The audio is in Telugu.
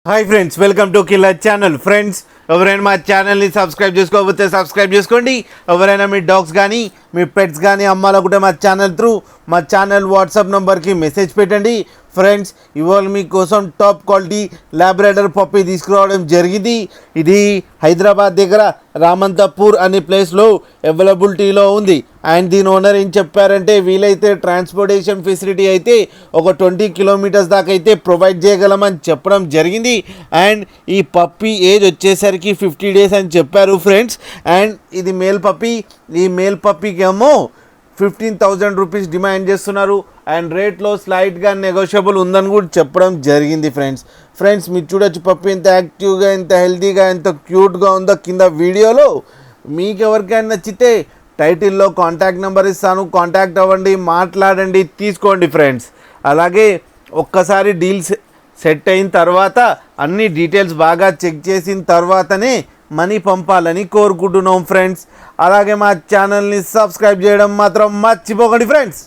Hi friends, welcome to killer channel. Friends, ఎవరైనా మా ఛానల్ని సబ్స్క్రైబ్ చేసుకోకపోతే సబ్స్క్రైబ్ చేసుకోండి. ఎవరైనా మీ డాగ్స్ కానీ మీ పెట్స్ కానీ అమ్మాలనుకుంటే మా ఛానల్ వాట్సాప్ నెంబర్కి మెసేజ్ పెట్టండి. ఫ్రెండ్స్, ఇవాళ మీకోసం టాప్ క్వాలిటీ లాబ్రాడర్ పప్పీ తీసుకురావడం జరిగింది. ఇది హైదరాబాద్ దగ్గర రామంతపూర్ అనే ప్లేస్లో అవైలబిలిటీలో ఉంది. అండ్ దీని ఓనర్ ఏం చెప్పారంటే, వీలైతే ట్రాన్స్పోర్టేషన్ ఫెసిలిటీ అయితే ఒక 20 కిలోమీటర్స్ దాకా అయితే ప్రొవైడ్ చేయగలమని చెప్పడం జరిగింది. అండ్ ఈ పప్పీ ఏజ్ వచ్చేసరికి 50 డేస్ అని చెప్పారు ఫ్రెండ్స్. అండ్ ఇది మేల్ పప్పీ. ఈ మేల్ పప్పీకి ఏమో 15,000 రూపీస్ డిమాండ్ చేస్తున్నారు. అండ్ రేట్లో స్లైట్గా నెగోషియబుల్ ఉందని కూడా చెప్పడం జరిగింది. ఫ్రెండ్స్ మీరు చూడొచ్చు పప్పీ ఎంత యాక్టివ్గా, ఎంత హెల్తీగా, ఎంత క్యూట్గా ఉందో కింద వీడియోలో. మీకు ఎవరికైనా నచ్చితే టైటిల్లో కాంటాక్ట్ నెంబర్ ఇస్తాను, కాంటాక్ట్ అవ్వండి, మాట్లాడండి, తీసుకోండి ఫ్రెండ్స్. అలాగే ఒక్కసారి డీల్స్ సెట్ అయిన తర్వాత అన్ని డీటెయిల్స్ బాగా చెక్ చేసిన తర్వాతనే మనీ పంపాలని కోరుకుంటున్నాం ఫ్రెండ్స్. అలాగే మా ఛానల్ని సబ్స్క్రైబ్ చేయడం మాత్రం మర్చిపోకండి ఫ్రెండ్స్.